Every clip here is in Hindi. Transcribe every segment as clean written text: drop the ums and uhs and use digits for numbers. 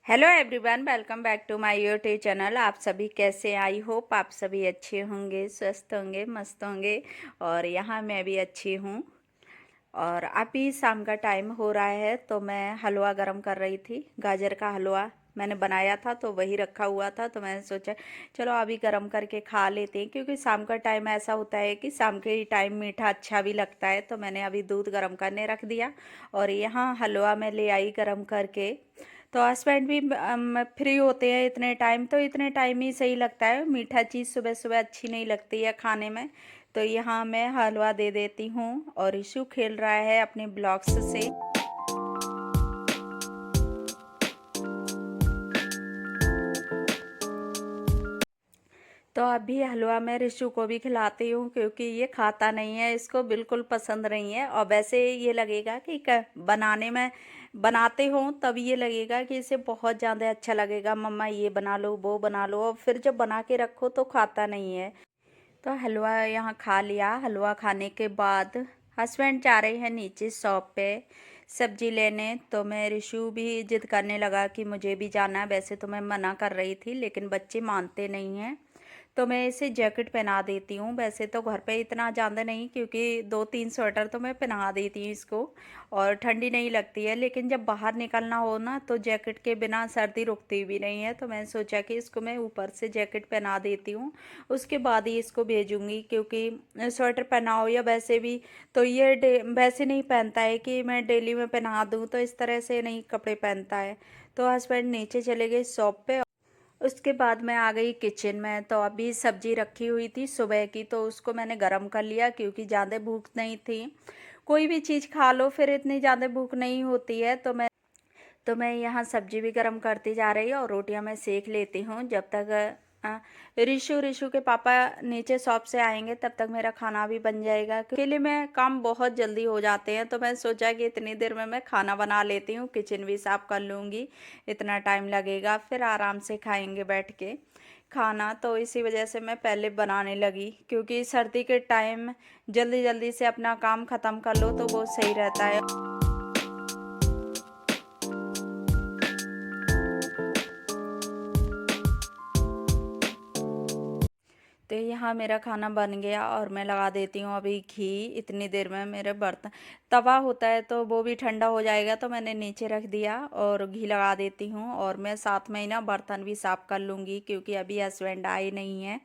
Hello everyone, welcome back to my YouTube channel. आप सभी कैसे? आई होप आप सभी अच्छे होंगे, स्वस्थ होंगे, मस्त होंगे। और यहाँ मैं भी अच्छी हूँ। और अभी शाम का टाइम हो रहा है तो मैं हलवा गरम कर रही थी। गाजर का हलवा मैंने बनाया था तो वही रखा हुआ था, तो मैंने सोचा चलो अभी गरम करके खा लेते हैं, क्योंकि शाम का टाइम ऐसा होता है कि शाम के टाइम मीठा अच्छा भी लगता है। तो मैंने अभी दूध गरम करने रख दिया और यहाँ हलवा मैं ले आई गरम करके। तो हस्बैंड भी फ्री होते हैं इतने टाइम, तो इतने टाइम ही सही लगता है। मीठा चीज़ सुबह सुबह अच्छी नहीं लगती है खाने में। तो यहाँ मैं हलवा दे देती हूँ और इशू खेल रहा है अपने ब्लॉक्स से। तो अभी हलवा मैं रिशु को भी खिलाती हूँ, क्योंकि ये खाता नहीं है, इसको बिल्कुल पसंद नहीं है। और वैसे ये लगेगा कि बनाने में बनाते हो तब ये लगेगा कि इसे बहुत ज़्यादा अच्छा लगेगा, मम्मा ये बना लो वो बना लो, और फिर जब बना के रखो तो खाता नहीं है। तो हलवा यहाँ खा लिया। हलवा खाने के बाद हस्बैंड जा रहे हैं नीचे शॉप पे सब्जी लेने। तो मैं रिशु भी जिद करने लगा कि मुझे भी जाना है। वैसे तो मैं मना कर रही थी, लेकिन बच्चे मानते नहीं हैं। तो मैं इसे जैकेट पहना देती हूँ। वैसे तो घर पे इतना ज़्यादा नहीं, क्योंकि 2-3 स्वेटर तो मैं पहना देती हूँ इसको, और ठंडी नहीं लगती है। लेकिन जब बाहर निकलना हो ना, तो जैकेट के बिना सर्दी रुकती भी नहीं है। तो मैंने सोचा कि इसको मैं ऊपर से जैकेट पहना देती हूँ, उसके बाद ही इसको भेजूँगी। क्योंकि स्वेटर पहनाओ या वैसे भी, तो ये वैसे नहीं पहनता है कि मैं डेली में पहना दूँ, तो इस तरह से नहीं कपड़े पहनता है। तो हस्बैंड नीचे चले गए शॉप पे। उसके बाद मैं आ गई किचन में। तो अभी सब्जी रखी हुई थी सुबह की, तो उसको मैंने गरम कर लिया, क्योंकि ज़्यादा भूख नहीं थी। कोई भी चीज़ खा लो फिर इतनी ज़्यादा भूख नहीं होती है। तो मैं यहाँ सब्जी भी गरम करती जा रही हूँ और रोटियाँ मैं सेक लेती हूँ जब तक रिशु रिशु के पापा नीचे शॉप से आएंगे, तब तक मेरा खाना भी बन जाएगा। अकेले में काम बहुत जल्दी हो जाते हैं, तो मैं सोचा कि इतनी देर में मैं खाना बना लेती हूँ, किचन भी साफ कर लूँगी। इतना टाइम लगेगा, फिर आराम से खाएंगे बैठ के खाना। तो इसी वजह से मैं पहले बनाने लगी, क्योंकि सर्दी के टाइम जल्दी जल्दी से अपना काम ख़त्म कर लो तो वो सही रहता है। तो यहाँ मेरा खाना बन गया और मैं लगा देती हूँ अभी घी। इतनी देर में मेरे बर्तन तवा होता है तो वो भी ठंडा हो जाएगा, तो मैंने नीचे रख दिया और घी लगा देती हूँ। और मैं साथ में ही ना बर्तन भी साफ़ कर लूँगी, क्योंकि अभी हस्बैंड आए नहीं हैं।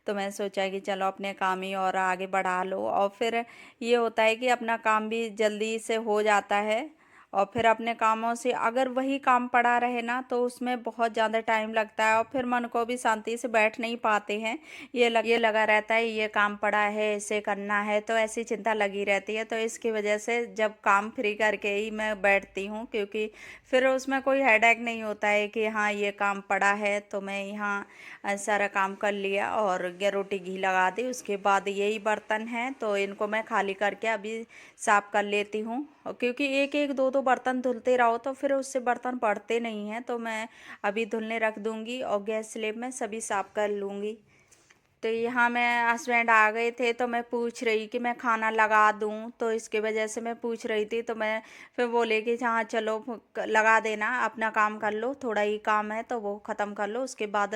तो मैं सोचा कि चलो अपने काम ही और आगे बढ़ा लो, और फिर ये होता है कि अपना काम भी जल्दी से हो जाता है। और फिर अपने कामों से अगर वही काम पड़ा रहे ना, तो उसमें बहुत ज़्यादा टाइम लगता है और फिर मन को भी शांति से बैठ नहीं पाते हैं। ये लगा रहता है ये काम पड़ा है, इसे करना है, तो ऐसी चिंता लगी रहती है। तो इसकी वजह से जब काम फ्री करके ही मैं बैठती हूँ, क्योंकि फिर उसमें कोई हेडेक नहीं होता है कि हाँ ये काम पड़ा है। तो मैं यहाँ सारा काम कर लिया और रोटी घी लगा दी। उसके बाद यही बर्तन हैं, तो इनको मैं खाली करके अभी साफ़ कर लेती हूँ। क्योंकि एक एक दो दो बर्तन धुलते रहो तो फिर उससे बर्तन पड़ते नहीं हैं। तो मैं अभी धुलने रख दूँगी और गैस स्लेब में सभी साफ़ कर लूँगी। तो यहाँ मैं हस्बैंड आ गए थे, तो मैं पूछ रही कि मैं खाना लगा दूँ, तो इसके वजह से मैं पूछ रही थी। तो मैं फिर बोले कि हाँ चलो लगा देना, अपना काम कर लो, थोड़ा ही काम है तो वो ख़त्म कर लो, उसके बाद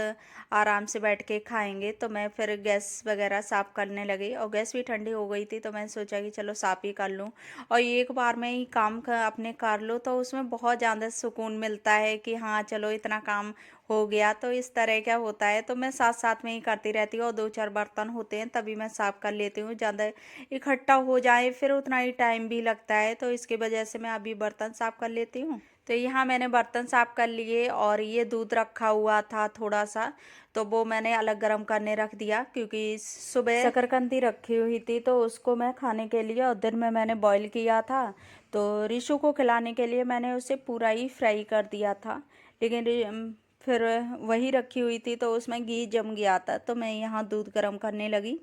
आराम से बैठ के खाएंगे। तो मैं फिर गैस वगैरह साफ़ करने लगी और गैस भी ठंडी हो गई थी, तो मैं सोचा कि चलो साफ़ ही कर लूँ। और एक बार में ही काम अपने कर लो तो उसमें बहुत ज़्यादा सुकून मिलता है कि हाँ चलो इतना काम हो गया। तो इस तरह क्या होता है, तो मैं साथ साथ में ही करती रहती हूँ। और 2-4 बर्तन होते हैं तभी मैं साफ़ कर लेती हूँ, ज़्यादा इकट्ठा हो जाए फिर उतना ही टाइम भी लगता है। तो इसकी वजह से मैं अभी बर्तन साफ़ कर लेती हूँ। तो यहाँ मैंने बर्तन साफ़ कर लिए और ये दूध रखा हुआ था थोड़ा सा, तो वो मैंने अलग गर्म करने रख दिया, क्योंकि सुबह शकरकंदी रखी हुई थी तो उसको मैं खाने के लिए और दिन में मैंने बॉईल किया था। तो रिशु को खिलाने के लिए मैंने उसे पूरा ही फ्राई कर दिया था। लेकिन फिर वही रखी हुई थी तो उसमें घी जम गया था, तो मैं यहाँ दूध गर्म करने लगी।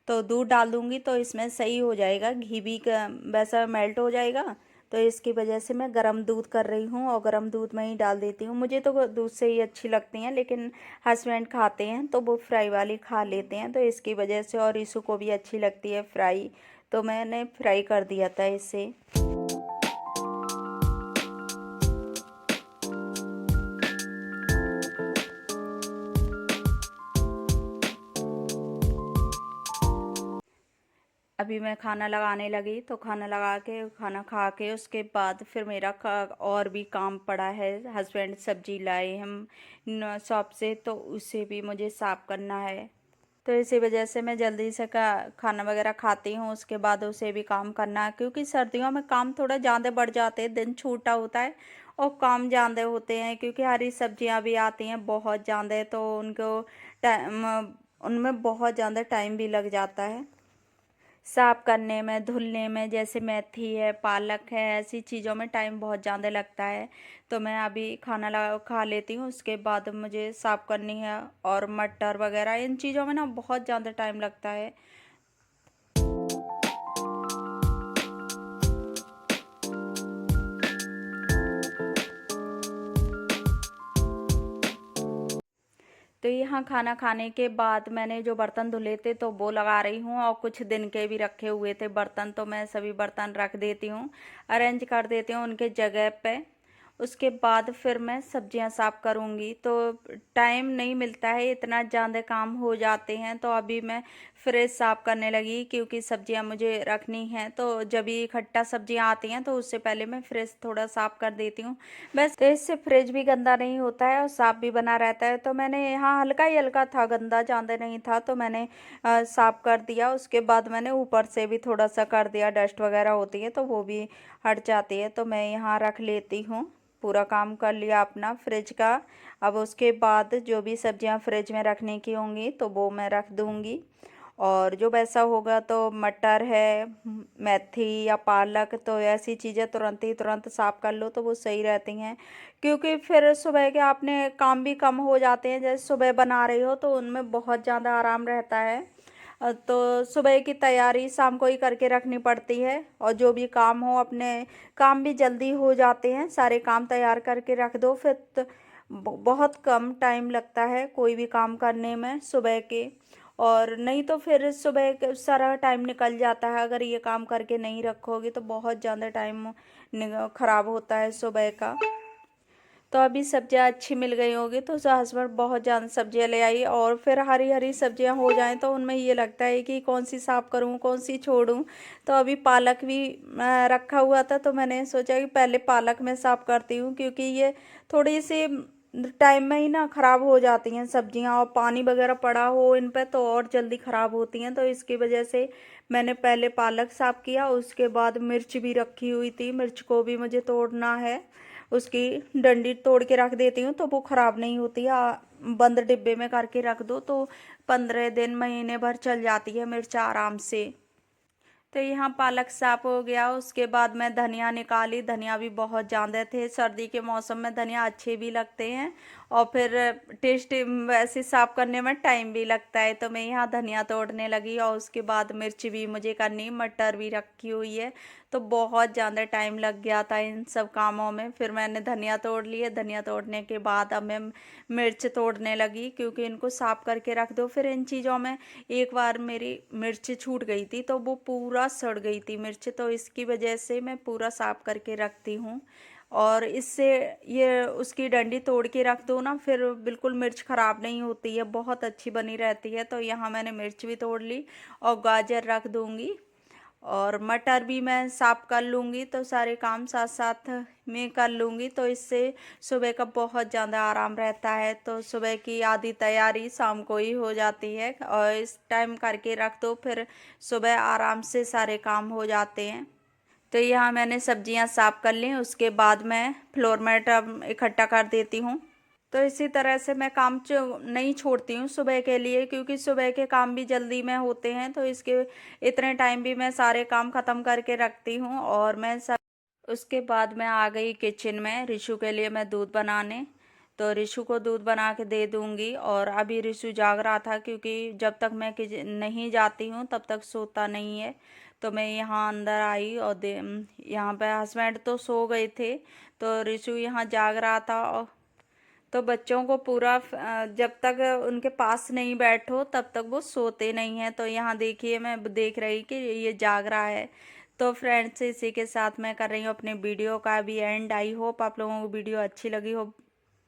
तो दूध डाल दूँगी तो इसमें सही हो जाएगा, घी भी वैसा मेल्ट हो जाएगा। तो इसकी वजह से मैं गरम दूध कर रही हूँ और गरम दूध में ही डाल देती हूँ। मुझे तो दूध से ही अच्छी लगती हैं, लेकिन हस्बैंड खाते हैं तो वो फ्राई वाली खा लेते हैं, तो इसकी वजह से। और यीशु को भी अच्छी लगती है फ्राई, तो मैंने फ्राई कर दिया था इसे। अभी मैं खाना लगाने लगी, तो खाना लगा के खाना खा के उसके बाद फिर मेरा और भी काम पड़ा है। हस्बैंड सब्जी लाए हम शॉप से, तो उसे भी मुझे साफ करना है। तो इसी वजह से मैं जल्दी से खाना वगैरह खाती हूँ, उसके बाद उसे भी काम करना है, क्योंकि सर्दियों में काम थोड़ा ज़्यादा बढ़ जाते हैं, दिन छोटा होता है और काम ज़्यादा होते हैं, क्योंकि हरी सब्जियाँ भी आती हैं बहुत ज़्यादा, तो उनको टाइम उनमें बहुत ज़्यादा टाइम भी लग जाता है साफ करने में, धुलने में। जैसे मेथी है, पालक है, ऐसी चीज़ों में टाइम बहुत ज़्यादा लगता है। तो मैं अभी खाना लगा खा लेती हूँ, उसके बाद मुझे साफ करनी है। और मटर वगैरह इन चीज़ों में ना बहुत ज़्यादा टाइम लगता है। तो यहाँ खाना खाने के बाद मैंने जो बर्तन धुले थे तो वो लगा रही हूँ, और कुछ दिन के भी रखे हुए थे बर्तन, तो मैं सभी बर्तन रख देती हूँ, अरेंज कर देती हूँ उनके जगह पे। उसके बाद फिर मैं सब्जियां साफ करूँगी, तो टाइम नहीं मिलता है, इतना ज़्यादा काम हो जाते हैं। तो अभी मैं फ्रिज साफ करने लगी, क्योंकि सब्जियां मुझे रखनी हैं, तो जब भी इकट्ठा सब्जियां आती हैं तो उससे पहले मैं फ्रिज थोड़ा साफ कर देती हूँ। बस तो इससे फ्रिज भी गंदा नहीं होता है और साफ भी बना रहता है। तो मैंने यहाँ हल्का ही हल्का था, गंदा ज़्यादा नहीं था, तो मैंने साफ कर दिया। उसके बाद मैंने ऊपर से भी थोड़ा सा कर दिया, डस्ट वगैरह होती है तो वो भी हट जाती है। तो मैं यहाँ रख लेती हूँ, पूरा काम कर लिया अपना फ्रिज का। अब उसके बाद जो भी सब्जियां फ्रिज में रखने की होंगी तो वो मैं रख दूंगी। और जो वैसा होगा तो मटर है, मेथी या पालक, तो ऐसी चीज़ें तुरंत साफ कर लो तो वो सही रहती हैं, क्योंकि फिर सुबह के आपने काम भी कम हो जाते हैं। जैसे सुबह बना रही हो तो उनमें बहुत ज़्यादा आराम रहता है। तो सुबह की तैयारी शाम को ही करके रखनी पड़ती है, और जो भी काम हो अपने काम भी जल्दी हो जाते हैं। सारे काम तैयार करके रख दो, फिर तो बहुत कम टाइम लगता है कोई भी काम करने में सुबह के। और नहीं तो फिर सुबह सारा टाइम निकल जाता है, अगर ये काम करके नहीं रखोगे तो बहुत ज़्यादा टाइम खराब होता है सुबह का। तो अभी सब्जियां अच्छी मिल गई होगी, तो हस्बैंड बहुत ज़्यादा सब्जियां ले आई, और फिर हरी हरी सब्जियां हो जाएं तो उनमें ये लगता है कि कौन सी साफ़ करूं, कौन सी छोड़ूं। तो अभी पालक भी रखा हुआ था, तो मैंने सोचा कि पहले पालक में साफ़ करती हूँ, क्योंकि ये थोड़ी सी टाइम में ही ना ख़राब हो जाती हैं सब्जियां, और पानी वगैरह पड़ा हो इन पर तो और जल्दी ख़राब होती हैं। तो इसकी वजह से मैंने पहले पालक साफ़ किया, उसके बाद मिर्च भी रखी हुई थी, मिर्च को भी मुझे तोड़ना है। उसकी डंडी तोड़ के रख देती हूँ तो वो ख़राब नहीं होती है। बंद डिब्बे में करके रख दो तो 15 दिन महीने भर चल जाती है मिर्च आराम से। तो यहाँ पालक साफ हो गया, उसके बाद मैं धनिया निकाली। धनिया भी बहुत ज़्यादा थे, सर्दी के मौसम में धनिया अच्छे भी लगते हैं, और फिर टेस्ट वैसे साफ करने में टाइम भी लगता है। तो मैं यहाँ धनिया तोड़ने लगी, और उसके बाद मिर्च भी मुझे करनी, मटर भी रखी हुई है, तो बहुत ज़्यादा टाइम लग गया था इन सब कामों में। फिर मैंने धनिया तोड़ लिए, धनिया तोड़ने के बाद अब मैं मिर्च तोड़ने लगी, क्योंकि इनको साफ करके रख दो। फिर इन चीज़ों में एक बार मेरी मिर्च छूट गई थी, तो वो पूरा सड़ गई थी मिर्च, तो इसकी वजह से मैं पूरा साफ करके रखती हूँ। और इससे ये उसकी डंडी तोड़ के रख दो ना, फिर बिल्कुल मिर्च ख़राब नहीं होती है, बहुत अच्छी बनी रहती है। तो यहाँ मैंने मिर्च भी तोड़ ली, और गाजर रख दूँगी, और मटर भी मैं साफ कर लूँगी। तो सारे काम साथ साथ में कर लूँगी, तो इससे सुबह का बहुत ज़्यादा आराम रहता है। तो सुबह की आधी तैयारी शाम को ही हो जाती है, और इस टाइम करके रख दो, फिर सुबह आराम से सारे काम हो जाते हैं। तो यहाँ मैंने सब्जियां साफ कर ली, उसके बाद मैं फ्लोर मैट अब इकट्ठा कर देती हूँ। तो इसी तरह से मैं काम नहीं छोड़ती हूँ सुबह के लिए, क्योंकि सुबह के काम भी जल्दी में होते हैं, तो इसके इतने टाइम भी मैं सारे काम ख़त्म करके रखती हूँ। और मैं सब उसके बाद मैं आ गई किचन में, रिशु के लिए मैं दूध बनाने। तो रिशु को दूध बना के दे दूँगी, और अभी रिशु जाग रहा था, क्योंकि जब तक मैं किचन नहीं जाती हूँ तब तक सोता नहीं है। तो मैं यहाँ अंदर आई, और यहाँ पे हस्बैंड तो सो गए थे, तो रिशु यहाँ जाग रहा था। और तो बच्चों को पूरा जब तक उनके पास नहीं बैठो तब तक वो सोते नहीं हैं। तो यहाँ देखिए, मैं देख रही कि ये जाग रहा है। तो फ्रेंड्स, इसी के साथ मैं कर रही हूँ अपने वीडियो का भी एंड। आई होप आप लोगों को वीडियो अच्छी लगी हो।